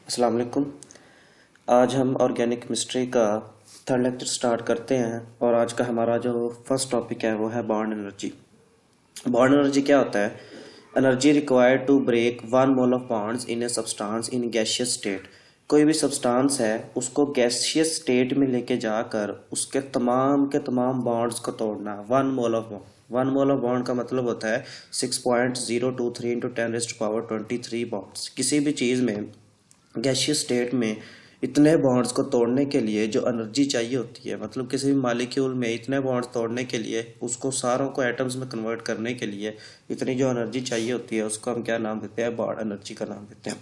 अस्सलाम वालेकुम। आज हम ऑर्गेनिक केमिस्ट्री का थर्ड लेक्चर स्टार्ट करते हैं और आज का हमारा जो फर्स्ट टॉपिक है वो है बॉन्ड एनर्जी। बॉन्ड एनर्जी क्या होता है? Energy required to break one mole of bonds in a substance in gaseous state. कोई भी सब्सटेंस है उसको गैसियस स्टेट में लेके जाकर उसके तमाम के तमाम बॉन्ड्स को तोड़ना। वन मोल ऑफ बॉन्ड का मतलब होता है 6.023 इंटू 10⁻23 बॉन्ड्स। किसी भी चीज़ में गैसियस स्टेट में इतने बॉन्ड्स को तोड़ने के लिए जो एनर्जी चाहिए होती है, मतलब किसी भी मॉलिक्यूल में इतने बॉन्ड्स तोड़ने के लिए, उसको सारों को एटम्स में कन्वर्ट करने के लिए इतनी जो एनर्जी चाहिए होती है उसको हम क्या नाम देते हैं? बॉन्ड एनर्जी का नाम देते हैं।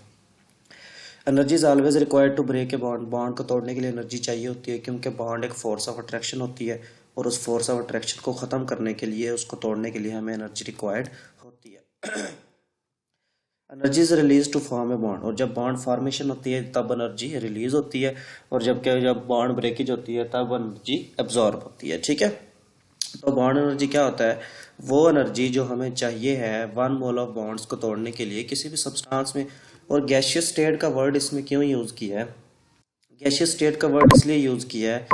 Energy is always required to break a bond. Bond को तोड़ने के लिए एनर्जी चाहिए होती है क्योंकि बॉन्ड एक फोर्स ऑफ अट्रैक्शन होती है और उस फोर्स ऑफ अट्रैक्शन को ख़त्म करने के लिए, उसको तोड़ने के लिए हमें एनर्जी रिक्वायर्ड होती है। Energy is release to form a bond. और जब बॉन्ड फॉर्मेशन होती है तब एनर्जी रिलीज होती है, और जब बॉन्ड ब्रेकेज होती है तब एनर्जी एब्जॉर्ब होती है। ठीक है, तो बॉन्ड एनर्जी क्या होता है? वो एनर्जी जो हमें चाहिए है वन मोल ऑफ बॉन्ड्स को तोड़ने के लिए किसी भी सब्सटेंस में। और गैसियस स्टेट का वर्ड इसमें क्यों यूज किया है? गैसियस स्टेट का वर्ड इसलिए यूज किया है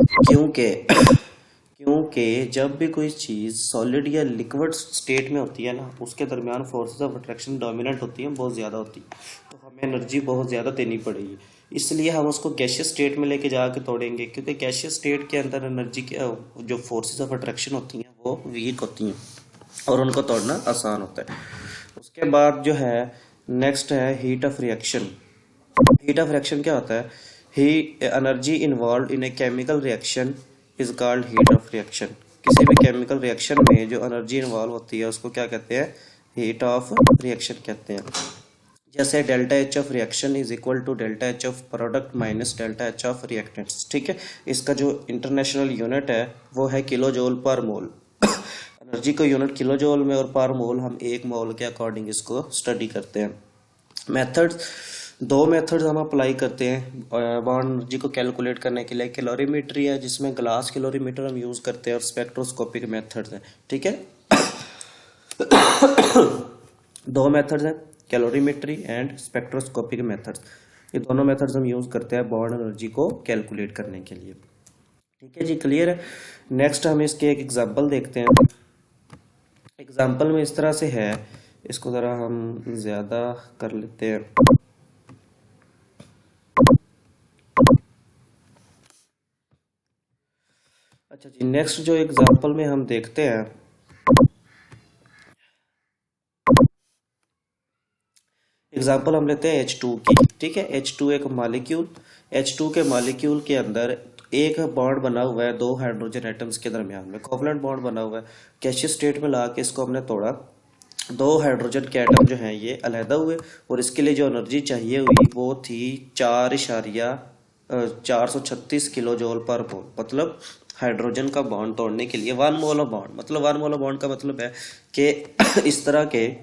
क्योंकि जब भी कोई चीज़ सॉलिड या लिक्विड स्टेट में होती है ना, उसके दरमियान फोर्सेस ऑफ अट्रैक्शन डोमिनेंट होती हैं, बहुत ज़्यादा होती है, तो हमें एनर्जी बहुत ज़्यादा देनी पड़ेगी। इसलिए हम उसको गैसियस स्टेट में लेके जाके तोड़ेंगे, क्योंकि गैसियस स्टेट के अंदर एनर्जी के जो फोर्सेस ऑफ अट्रैक्शन होती हैं वो वीक होती हैं और उनको तोड़ना आसान होता है। उसके बाद जो है नेक्स्ट है heat of reaction. Heat of reaction क्या होता है? He energy involved in a chemical reaction is called heat of reaction. किसी भी केमिकल रिएक्शन में जो एनर्जी इन्वॉल्व होती है उसको क्या कहते हैं? हीट ऑफ रिएक्शन कहते हैं। जैसे delta h of reaction is equal to delta h of product minus delta h of reactants. ठीक है, इसका जो इंटरनेशनल यूनिट है वो है किलो जूल पर मोल। एनर्जी को यूनिट किलो जूल में और पर मोल हम एक मोल के अकॉर्डिंग इसको स्टडी करते हैं। मेथड्स, दो मेथड्स हम अप्लाई करते हैं बॉन्ड एनर्जी को कैलकुलेट करने के लिए। कैलोरीमेट्री है जिसमें ग्लास कैलोरीमीटर हम यूज करते हैं, और स्पेक्ट्रोस्कोपिक मेथड्स हैं। ठीक है, दो मेथड्स हैं, कैलोरीमेट्री एंड स्पेक्ट्रोस्कोपिक मेथड्स। ये दोनों मेथड्स हम यूज करते हैं बॉन्ड एनर्जी को कैलकुलेट करने के लिए। ठीक है जी, क्लियर है। नेक्स्ट हम इसके एक एग्जांपल देखते हैं। एग्जांपल में इस तरह से है, इसको जरा हम ज्यादा कर लेते हैं। अच्छा जी, नेक्स्ट जो एग्जांपल में हम देखते हैं, एग्जांपल हम लेते हैं H2 की। ठीक है, H2 एक मॉलिक्यूल, H2 के मॉलिक्यूल के अंदर एक बॉन्ड बना हुआ है दो हाइड्रोजन एटम्स के दरमियान में, कोवलेंट बॉन्ड बना हुआ है। गैसियस स्टेट में ला के इसको हमने तोड़ा, दो हाइड्रोजन के एटम जो हैं ये अलहदा हुए, और इसके लिए जो एनर्जी चाहिए हुई वो थी 4.436 किलो जूल पर मोल। मतलब हाइड्रोजन का बॉन्ड तोड़ने के लिए वन मोल ऑफ बॉन्ड, मतलब वन मोल ऑफ बॉन्ड का मतलब है कि इस तरह के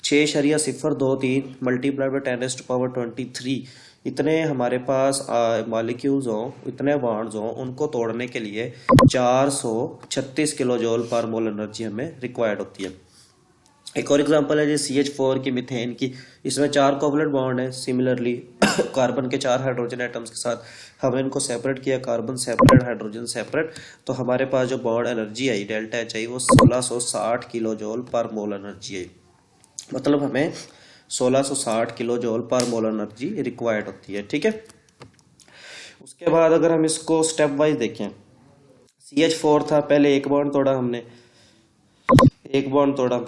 6.023 मल्टीप्लाइड बाई 10⁻23 इतने हमारे पास मॉलिक्यूल्स हों, इतने बॉन्ड्स हों, उनको तोड़ने के लिए 436 किलो जूल पर मोल एनर्जी हमें रिक्वायर्ड होती है। एक और एग्जांपल है जैसे CH4 की, मीथेन की। इसमें 4 कोवलेंट बॉन्ड है। सिमिलरली कार्बन के 4 हाइड्रोजन एटम्स के साथ हमने इनको सेपरेट किया, कार्बन सेपरेट, हाइड्रोजन सेपरेट, तो हमारे पास जो bond energy I delta H I वो 1660 किलो जूल पर मोल एनर्जी आई। मतलब हमें 1660 किलो जूल पर मोल एनर्जी रिक्वायर्ड होती है। ठीक है, उसके बाद अगर हम इसको स्टेप वाइज देखें, CH4 था, पहले एक बॉन्ड तोड़ा हमने, एक बॉन्ड तोड़ा,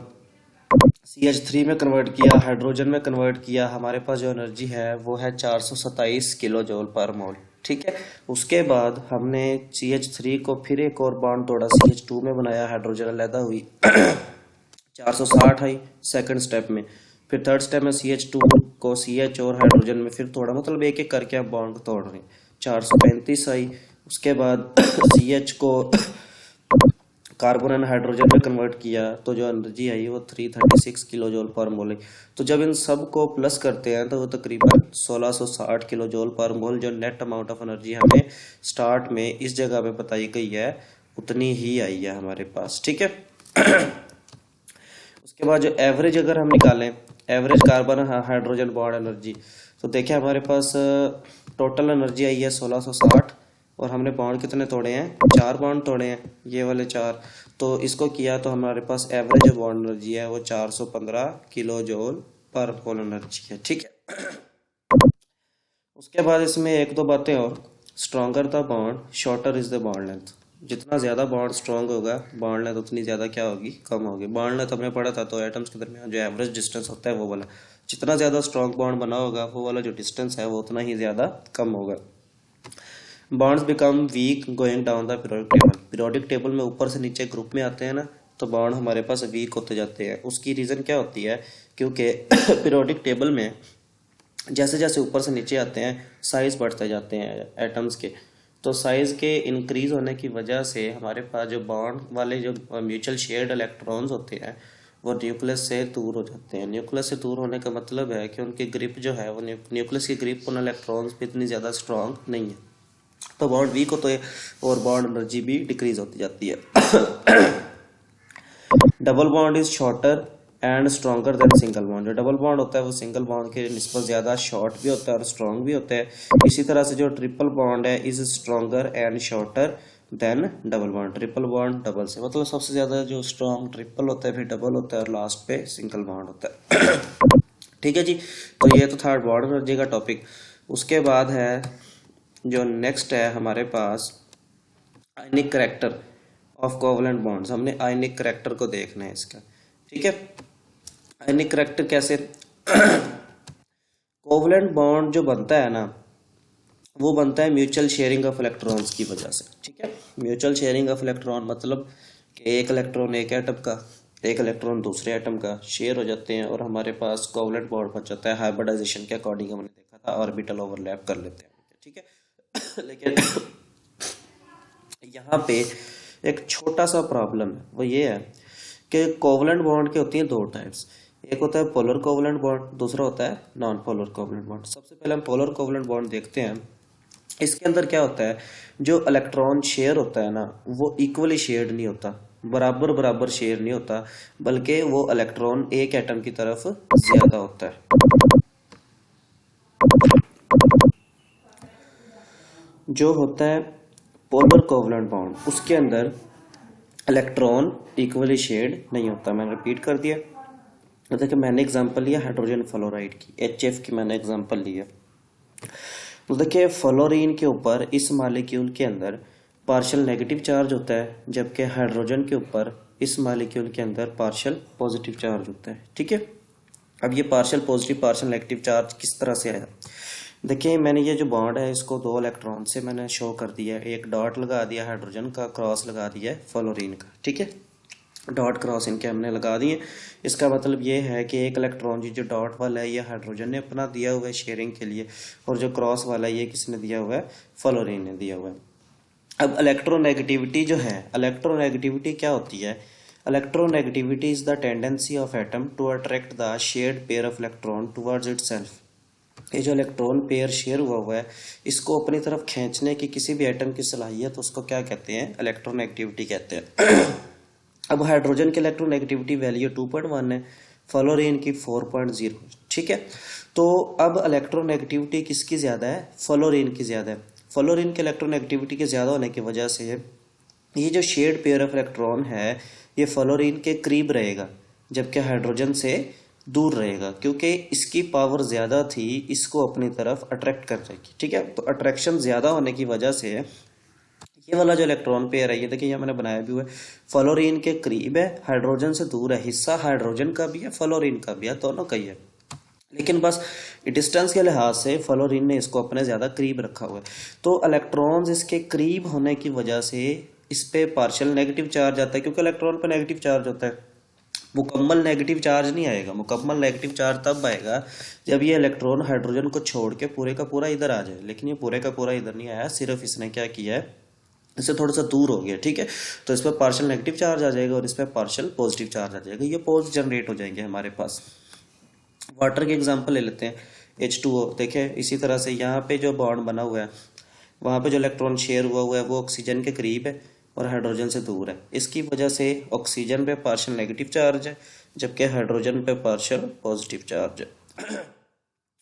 CH3 में कन्वर्ट किया, हाइड्रोजन में कन्वर्ट किया, हमारे पास जो एनर्जी है वो है 427 किलो जूल पर मोल। ठीक है, उसके बाद हमने CH3 को फिर एक और बॉन्ड तोड़ा, CH2 में बनाया, हाइड्रोजन अलहदा हुई 460 आई सेकंड स्टेप में। फिर थर्ड स्टेप में CH2 को CH और हाइड्रोजन में फिर तोड़ा, मतलब एक एक करके हम बॉन्ड को तोड़ रहे हैं, 435 आई। उसके बाद CH को कार्बन एंड हाइड्रोजन में कन्वर्ट किया तो जो एनर्जी आई वो 336 किलो जूल पर मोल है। तो जब इन सब को प्लस करते हैं तो वो तकरीबन 1660 किलो जूल पर मोल जो नेट अमाउंट ऑफ एनर्जी हमें स्टार्ट में इस जगह पे बताई गई है उतनी ही आई है हमारे पास। ठीक है, उसके बाद जो एवरेज अगर हम निकालें average carbon hydrogen bond energy. तो देखिए हमारे पास टोटल एनर्जी आई है 1660 और हमने बॉन्ड कितने तोड़े हैं, 4 बॉन्ड तोड़े हैं, ये वाले 4। तो इसको किया तो हमारे पास एवरेज जो बॉन्ड एनर्जी है वो 415 किलो जूल पर मोल एनर्जी है, ठीक है। उसके बाद इसमें एक दो बातें और। Stronger the bond shorter is the bond length. जितना ज़्यादा बॉन्ड स्ट्रॉन्ग होगा बॉन्ड लेंथ उतनी ज़्यादा क्या होगी, कम होगी। बॉन्ड लेंथ हमने पढ़ा था तो एटम्स के दरमियान जो एवरेज डिस्टेंस होता है वो वाला, जितना ज़्यादा स्ट्रॉन्ग बॉन्ड बना होगा वो वाला जो डिस्टेंस है वो उतना ही ज़्यादा कम होगा। Bonds become weak going down the periodic table. Periodic table में ऊपर से नीचे ग्रुप में आते हैं ना, तो बॉन्ड हमारे पास वीक होते जाते हैं। उसकी रीज़न क्या होती है, क्योंकि पीरियोडिक टेबल में जैसे जैसे ऊपर से नीचे आते हैं साइज बढ़ते जाते हैं एटम्स के। तो साइज के इंक्रीज होने की वजह से हमारे पास जो बॉन्ड वाले जो म्यूचुअल शेयर्ड इलेक्ट्रॉन्स होते हैं वो न्यूक्लियस से दूर हो जाते हैं। न्यूक्लियस से दूर होने का मतलब है कि उनकी ग्रिप जो है वो न्यूक्लियस की ग्रिप उन इलेक्ट्रॉन्स पे इतनी ज़्यादा स्ट्रांग नहीं है, तो बॉन्ड वीक होते हैं और बॉन्ड एनर्जी भी डिक्रीज होती जाती है। Double bond is shorter and stronger than single bond. जो डबल बॉन्ड होता है वो सिंगल बॉन्ड के निस्बत ज़्यादा शॉर्ट भी होता है और स्ट्रॉन्ग भी होता है। इसी तरह से जो ट्रिपल बॉन्ड है is stronger and shorter than double bond. Triple bond double से मतलब सबसे ज़्यादा जो स्ट्रॉन्ग ट्रिपल होता है, फिर डबल होता है और लास्ट पे सिंगल बॉन्ड होता है। ठीक है जी, तो ये तो था बॉन्ड एनर्जी का टॉपिक। उसके बाद है जो नेक्स्ट है हमारे पास आयनिक करैक्टर ऑफ कोवलेंट बॉन्ड्स। हमने आयनिक करैक्टर को देखना है इसका, ठीक है। आयनिक करैक्टर कैसे, कोवलेंट बॉन्ड जो बनता है ना वो बनता है म्यूचुअल शेयरिंग ऑफ इलेक्ट्रॉन्स की वजह से, ठीक है। म्यूचुअल शेयरिंग ऑफ इलेक्ट्रॉन मतलब कि एक इलेक्ट्रॉन एक एटम का, एक इलेक्ट्रॉन दूसरे एटम का शेयर हो जाते हैं और हमारे पास कोवलेंट बॉन्ड बच जाता है। हाइब्रिडाइजेशन के अकॉर्डिंग हमने देखा था ऑर्बिटल ओवरलैप कर लेते हैं, ठीक है। लेकिन यहाँ पे एक छोटा सा प्रॉब्लम है, वो ये है कि कोवलेंट बॉन्ड के होती हैं दो टाइप्स। एक होता है पोलर कोवलेंट बॉन्ड, दूसरा होता है नॉन पोलर कोवलेंट बॉन्ड। सबसे पहले हम पोलर कोवलेंट बॉन्ड देखते हैं। इसके अंदर क्या होता है, जो इलेक्ट्रॉन शेयर होता है ना वो इक्वली शेयर्ड नहीं होता, बराबर बराबर शेयर नहीं होता, बल्कि वो इलेक्ट्रॉन एक एटम की तरफ ज्यादा होता है। जो होता है पोलर कोवलेंट बॉन्ड उसके अंदर इलेक्ट्रॉन इक्वली शेयर्ड नहीं होता। मैंने रिपीट कर दिया। तो देखिए मैंने एग्जांपल लिया हाइड्रोजन फ्लोराइड की, HF की मैंने एग्जांपल लिया। तो देखिए फ्लोरीन के ऊपर इस मॉलिक्यूल के अंदर पार्शियल नेगेटिव चार्ज होता है, जबकि हाइड्रोजन के ऊपर इस मॉलिक्यूल के अंदर पार्शियल पॉजिटिव चार्ज होता है, ठीक है। अब ये partial positive partial negative charge किस तरह से आया, देखिए मैंने ये जो बॉन्ड है इसको दो इलेक्ट्रॉन से मैंने शो कर दिया है। एक डॉट लगा दिया हाइड्रोजन का, क्रॉस लगा दिया है फ्लोरीन का, ठीक है। डॉट क्रॉस इनके हमने लगा दिए। इसका मतलब ये है कि एक इलेक्ट्रॉन जो डॉट वाला है ये हाइड्रोजन ने अपना दिया हुआ है शेयरिंग के लिए, और जो क्रॉस वाला है ये किसने दिया हुआ है, फ्लोरीन ने दिया हुआ है। अब इलेक्ट्रोनेगेटिविटी जो है, इलेक्ट्रोनेगेटिविटी क्या होती है, electronegativity is the tendency of atom to attract the shared pair of electron towards itself. ये जो इलेक्ट्रॉन पेयर शेयर हुआ है इसको अपनी तरफ खींचने की किसी भी एटम की सलाहियत, उसको क्या कहते हैं, इलेक्ट्रोनेगेटिविटी कहते हैं। अब हाइड्रोजन की इलेक्ट्रोनेगेटिविटी वैल्यू 2.1 है, फ्लोरीन की 4.0, ठीक है। तो अब इलेक्ट्रोनेगेटिविटी किसकी ज़्यादा है, फ्लोरीन की ज़्यादा है। फ्लोरीन की इलेक्ट्रोनेगेटिविटी के ज़्यादा होने की वजह से ये जो शेयर्ड पेयर ऑफ इलेक्ट्रॉन है ये फ्लोरीन के करीब रहेगा, जबकि हाइड्रोजन से दूर रहेगा, क्योंकि इसकी पावर ज़्यादा थी, इसको अपनी तरफ अट्रैक्ट कर जाएगी, ठीक है। तो अट्रैक्शन ज़्यादा होने की वजह से ये वाला जो इलेक्ट्रॉन पेयर है, ये देखिए ये मैंने बनाया भी हुआ है, फ्लोरीन के करीब है, हाइड्रोजन से दूर है। हिस्सा हाइड्रोजन का भी है, फ्लोरीन का भी है, दोनों का ही है, लेकिन बस डिस्टेंस के लिहाज से फ्लोरीन ने इसको अपने ज़्यादा करीब रखा हुआ है। तो इलेक्ट्रॉन्स इसके करीब होने की वजह से इस पे पार्शियल नेगेटिव चार्ज आता है, क्योंकि इलेक्ट्रॉन पे नेगेटिव चार्ज होता है। मुकम्मल नेगेटिव चार्ज नहीं आएगा, मुकम्मल नेगेटिव चार्ज तब आएगा जब ये इलेक्ट्रॉन हाइड्रोजन को छोड़ के पूरे का पूरा इधर आ जाए, लेकिन ये पूरे का पूरा इधर नहीं आया, सिर्फ इसने क्या किया है, इससे थोड़ा सा दूर हो गया, ठीक है। तो इस पर पार्शियल नेगेटिव चार्ज आ जाएगा और इस पर पार्शियल पॉजिटिव चार्ज आ जाएगा, ये पोल्स जनरेट हो जाएंगे हमारे पास। वाटर के एग्जांपल ले लेते हैं, H2O। देखिए इसी तरह से यहाँ पे जो बॉन्ड बना हुआ है वहाँ पे जो इलेक्ट्रॉन शेयर हुआ है वो ऑक्सीजन के करीब है, और हाइड्रोजन से दूर है। इसकी वजह से ऑक्सीजन पे पार्शियल नेगेटिव चार्ज है, जबकि हाइड्रोजन पे पार्शियल पॉजिटिव चार्ज है।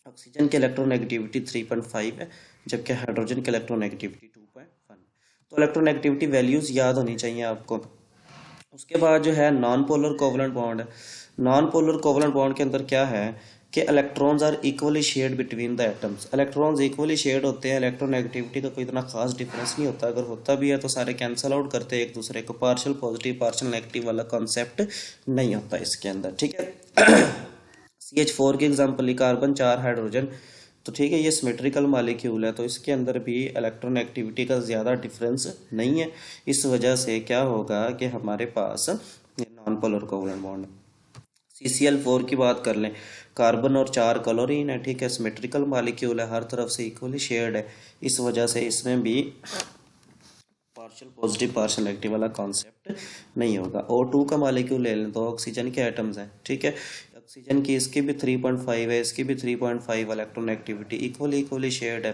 ऑक्सीजन की इलेक्ट्रोनेगेटिविटी 3.5 है, जबकि हाइड्रोजन की इलेक्ट्रोनेगेटिविटी 2.1। तो इलेक्ट्रोनेगेटिविटी वैल्यूज याद होनी चाहिए आपको। उसके बाद जो है नॉन पोलर कोवलेंट बॉन्ड है। नॉन पोलर कोवलेंट बॉन्ड के अंदर क्या है कि electrons are equally shared between the atoms. Electrons equally shared होते हैं, इलेक्ट्रोनेगेटिविटी का कोई इतना खास डिफरेंस नहीं होता। अगर होता भी है तो सारे कैंसल आउट करते हैं एक दूसरे को, पार्शियल पॉजिटिव पार्शियल नेगेटिव वाला कॉन्सेप्ट नहीं होता इसके अंदर, ठीक है। CH4 की एग्जांपल ली, कार्बन 4 हाइड्रोजन, तो ठीक है ये सिमेट्रिकल मॉलिक्यूल है, तो इसके अंदर भी इलेक्ट्रोनेगेटिविटी का ज़्यादा डिफरेंस नहीं है। इस वजह से क्या होगा कि हमारे पास ये non polar covalent bond. CCl4 की बात कर लें, कार्बन और 4 क्लोरीन है, ठीक है, सिमेट्रिकल मॉलिक्यूल है, हर तरफ से इक्वली शेयर्ड है। इस वजह से इसमें भी पार्शियल पॉजिटिव पार्शियल नेगेटिव वाला कॉन्सेप्ट नहीं होगा। O2 का मॉलिक्यूल ले लें तो ऑक्सीजन के एटम्स हैं, ठीक है। ऑक्सीजन की इसकी भी 3.5 है, इसकी भी 3.5 इलेक्ट्रोनेगेटिविटी इक्वली शेयर्ड है,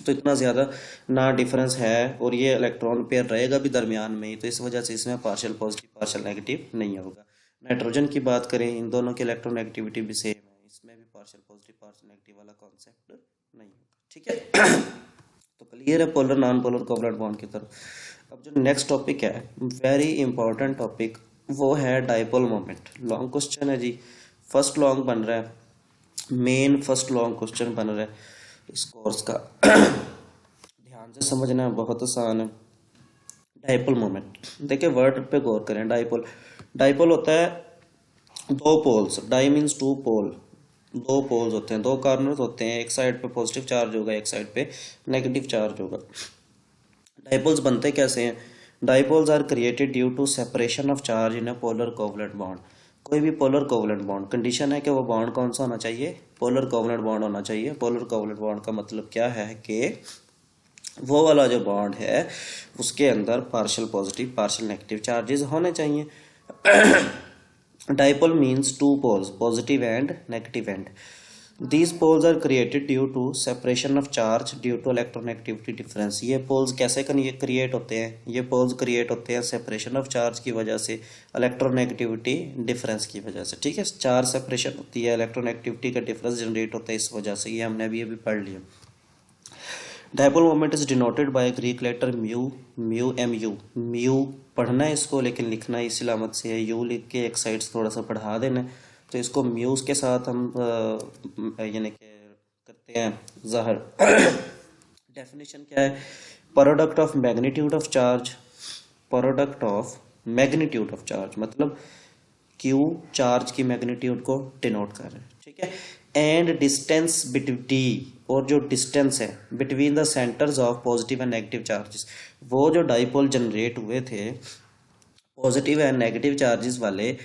तो इतना ज़्यादा ना डिफरेंस है, और ये इलेक्ट्रॉन पेयर रहेगा भी दरमियान में ही, तो इस वजह से इसमें पार्शियल पॉजिटिव पार्शियल नेगेटिव नहीं होगा। नाइट्रोजन की बात करें, इन दोनों की इलेक्ट्रोनेगेटिविटी भी सेम है, इसमें भी पार्शियल पॉजिटिव पार्शियल नेगेटिव वाला कॉन्सेप्ट नहीं होगा, ठीक है। तो क्लियर है polar non polar covalent bond की तरफ। अब जो नेक्स्ट टॉपिक है, वेरी इंपॉर्टेंट टॉपिक, वो है डाइपोल मोमेंट। लॉन्ग क्वेश्चन है जी, फर्स्ट लॉन्ग बन रहा है, मेन फर्स्ट लॉन्ग क्वेश्चन बन रहा है इस कोर्स का। ध्यान से समझना, बहुत आसान है। डाइपोल मोमेंट, देखिए वर्ड पे गौर करें। डाइपोल, डाइपोल होता है दो पोल्स, डाई मीन्स टू पोल, दो पोल्स होते हैं, दो कार्नर्स होते हैं, एक साइड पे पॉजिटिव चार्ज होगा, एक साइड पे नेगेटिव चार्ज होगा। डाइपोल्स बनते कैसे हैं? Dipoles are created due to separation of charge in a polar covalent bond. कोई भी पोलर कोवलेंट बॉन्ड, कंडीशन है कि वो बॉन्ड कौन सा होना चाहिए? पोलर कोवलेंट बॉन्ड होना चाहिए। पोलर कोवलेंट बॉन्ड का मतलब क्या है कि वो वाला जो बॉन्ड है उसके अंदर partial positive partial negative charges होने चाहिए। Dipole means two poles, positive and negative end. These poles are created due to separation of charge due to electronegativity difference। ये पोल्स कैसे क्रिएट होते हैं? ये पोल्स क्रिएट होते हैं सेपरेशन ऑफ चार्ज की वजह से, इलेक्ट्रोनेगेटिविटी डिफरेंस की वजह से, ठीक है। चार्ज सेपरेशन होती है, इलेक्ट्रोनेगेटिविटी का डिफरेंस जनरेट होता है इस वजह से, ये हमने अभी पढ़ लिया। Dipole moment is denoted by Greek letter mu, mu MU। Mu पढ़ना है इसको, लेकिन लिखना इस अलामत से है, यू लिख के एक साइड से थोड़ा सा पढ़ा देना, तो इसको म्यूज के साथ हम यानी कि करते हैं ज़ाहिर। डेफिनेशन क्या है? Product of magnitude of charge, product of magnitude of charge मतलब क्यू चार्ज की मैग्नीट्यूड को डिनोट कर रहे हैं, ठीक है। एंड डिस्टेंस बिटवीन, और जो डिस्टेंस है between the centres of positive and negative charges. वो जो डाइपोल जनरेट हुए थे पॉजिटिव एंड नेगेटिव चार्जेस वाले,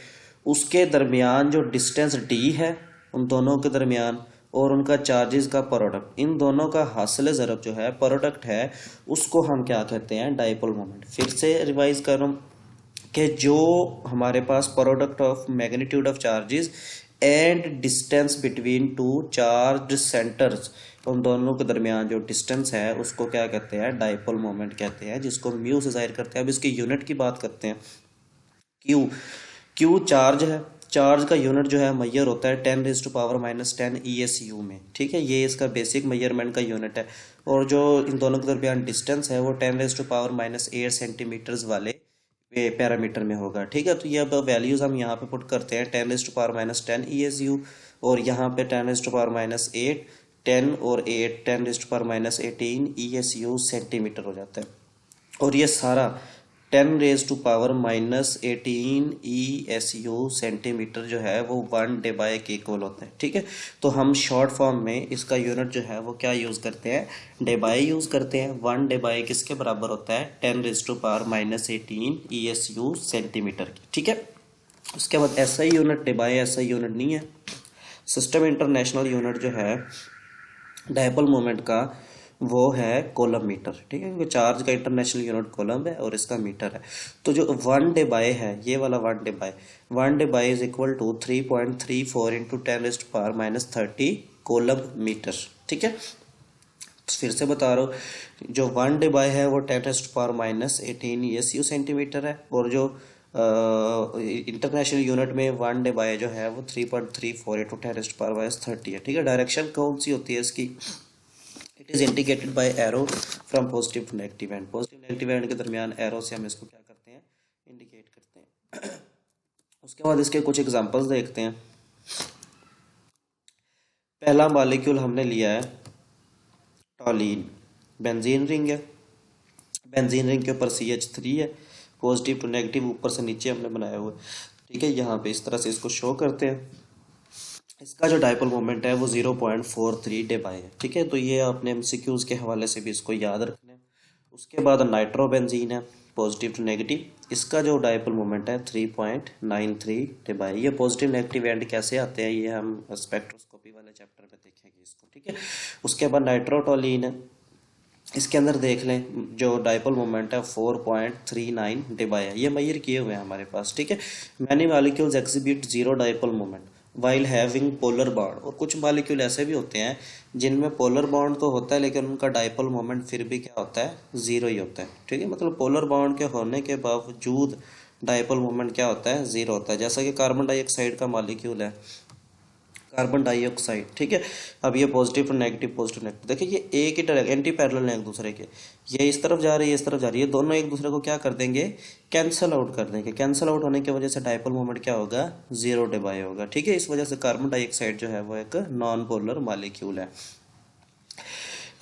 उसके दरमियान जो डिस्टेंस d है उन दोनों के दरमियान, और उनका चार्जेस का प्रोडक्ट, इन दोनों का हासिल ज़रब जो है प्रोडक्ट है, उसको हम क्या कहते हैं? Dipole moment. फिर से रिवाइज कर रहा हूँ कि जो हमारे पास product of magnitude of charges and distance between two charge centres, उन दोनों के दरमियान जो डिस्टेंस है उसको क्या कहते हैं? डाइपोल मोमेंट कहते हैं, जिसको म्यू से जाहिर करते हैं। अब इसकी यूनिट की बात करते हैं। क्यू चार्ज है, चार्ज का यूनिट जो है मैयर होता है 10⁻⁻10 ESU में, ठीक है। ये इसका बेसिक मेजरमेंट का यूनिट है। और जो इन दोनों के दरमियान डिस्टेंस है वो 10⁻⁸ सेंटीमीटर्स वाले पैरामीटर में होगा, ठीक है। तो ये अब वैल्यूज हम यहाँ पे पुट करते हैं 10⁻10 ESU, और यहाँ पे 10⁻8 10 और 8 10⁻18 ESU सेंटीमीटर हो जाता है। और ये सारा 10⁻18 ESU सेंटीमीटर जो है वो 1 डेबाई के इक्वल होता है, ठीक है। तो हम शॉर्ट फॉर्म में इसका यूनिट जो है वो क्या यूज़ करते हैं? डेबाई यूज़ करते हैं। 1 डेबाई किसके बराबर होता है? 10⁻18 ESU सेंटीमीटर की, ठीक है। उसके बाद SI यूनिट, डेबाई SI यूनिट नहीं है। सिस्टम इंटरनेशनल यूनिट जो है डाइपोल मोमेंट का वो है कोलम मीटर, ठीक है, क्योंकि चार्ज का इंटरनेशनल यूनिट कोलम है और इसका मीटर है। तो जो 1 डेबाई है, ये वाला 1 debye is equal to 3.34 × 10⁻30 coulomb metre, ठीक है। फिर से बता रहा हूँ, जो 1 डिबाई है वो 10⁻⁻18 SU सेंटीमीटर है, और जो इंटरनेशनल यूनिट में 1 डिबाई जो है वो 3.348 10⁻30 है। ठीक है, डायरेक्शन कौन सी होती है इसकी? It is indicated by arrow from positive to negative end. Positive negative end के दरमियान एरो से हम इसको क्या करते हैं, इंडिकेट करते हैं। उसके बाद इसके कुछ एग्जांपल्स देखते हैं। पहला मॉलिक्यूल हमने लिया है टॉलीन, बेंजीन रिंग है, बेंजीन रिंग के ऊपर CH3 है, पॉजिटिव टू नेगेटिव ऊपर से नीचे हमने बनाया हुआ है। ठीक है, यहाँ पे इस तरह से इसको शो करते हैं। इसका जो डाइपोल मोमेंट है वो 0.43 डिबाई है। ठीक है, तो ये आपने MCQs के हवाले से भी इसको याद रखना है। उसके बाद नाइट्रोबेंजीन है, पॉजिटिव टू नेगेटिव, इसका जो डाइपोल मोमेंट है 3.93 डिबाई। ये पॉजिटिव नेगेटिव एंड कैसे आते हैं ये हम स्पेक्ट्रोस्कोपी वाले चैप्टर में देखेंगे इसको। ठीक है, उसके बाद नाइट्रोटोलीन है, इसके अंदर देख लें जो डाइपोल मोमेंट है 4.39 डिबाई है। ये मेजर किए हुए हैं हमारे पास। ठीक है, many molecules exhibit zero dipole moment while having polar bond, और कुछ मॉलिक्यूल ऐसे भी होते हैं जिनमें पोलर बॉन्ड तो होता है लेकिन उनका डाइपोल मोमेंट फिर भी क्या होता है, जीरो ही होता है। ठीक है, मतलब पोलर बॉन्ड के होने के बावजूद डाइपोल मोमेंट क्या होता है, जीरो होता है। जैसा कि कार्बन डाइऑक्साइड का मॉलिक्यूल है, कार्बन डाइऑक्साइड। ठीक है, अब ये positive to negative, positive negative, देखिए ये एक ही डायरेक्ट एंटी पैरेलल है एक दूसरे के, ये इस तरफ जा रही है, इस तरफ जा रही है, दोनों एक दूसरे को क्या कर देंगे, कैंसल आउट कर देंगे। कैंसल आउट होने की वजह से डाइपोल मोमेंट क्या होगा, जीरो डिबाई होगा। ठीक है, इस वजह से कार्बन डाइऑक्साइड जो है वो एक नॉन पोलर मॉलिक्यूल है।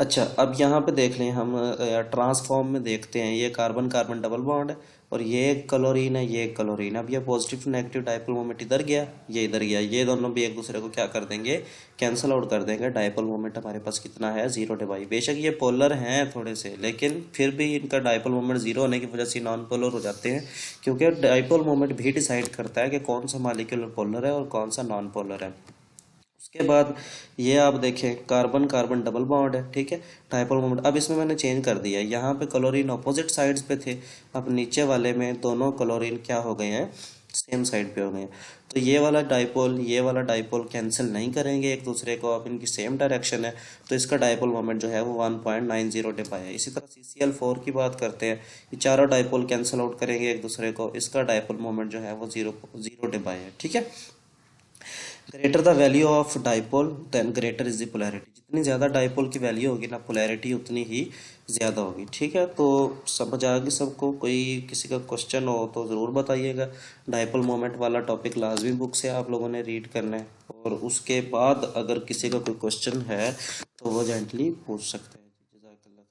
अच्छा, अब यहाँ पे देख लें हम, ट्रांसफॉर्म में देखते हैं, ये कार्बन कार्बन डबल बॉन्ड है और ये एक क्लोरीन है, ये एक क्लोरीन है। अब ये positive to negative dipole moment इधर गया, ये इधर गया, ये दोनों भी एक दूसरे को क्या कर देंगे, कैंसल आउट कर देंगे। डाइपोल मोमेंट हमारे पास कितना है, जीरो डिबाई। बेशक ये पोलर हैं थोड़े से, लेकिन फिर भी इनका डाइपोल मोमेंट जीरो होने की वजह से नॉन पोलर हो जाते हैं, क्योंकि डाइपोल मोमेंट भी डिसाइड करता है कि कौन सा मॉलिक्यूल पोलर है और कौन सा नॉन पोलर है। उसके बाद ये आप देखें, कार्बन कार्बन डबल बॉन्ड है। ठीक है, डाइपोल मोमेंट अब इसमें मैंने चेंज कर दिया है, यहाँ पे क्लोरीन अपोजिट साइड्स पे थे, अब नीचे वाले में दोनों क्लोरीन क्या हो गए हैं, सेम साइड पे हो गए हैं। तो ये वाला डाइपोल, ये वाला डाइपोल कैंसिल नहीं करेंगे एक दूसरे को, अब इनकी सेम डायरेक्शन है, तो इसका डाइपोल मोमेंट जो है वो 1.90 डिबाई है। इसी तरह CCl4 की बात करते हैं, ये चारों डाइपोल कैंसिल आउट करेंगे एक दूसरे को, इसका डाइपोल मोमेंट जो है वो जीरो डिबाई है। ठीक है, greater the value of dipole then greater is the polarity. जितनी ज़्यादा डाइपोल की वैल्यू होगी ना, पोलैरिटी उतनी ही ज़्यादा होगी। ठीक है, तो समझ आ गई सबको? कोई किसी का क्वेश्चन हो तो ज़रूर बताइएगा। डाइपोल मोमेंट वाला टॉपिक लाजमी बुक से आप लोगों ने रीड करना है, और उसके बाद अगर किसी का कोई क्वेश्चन है तो वो जेंटली पूछ सकते हैं। जज़ाकल्लाह।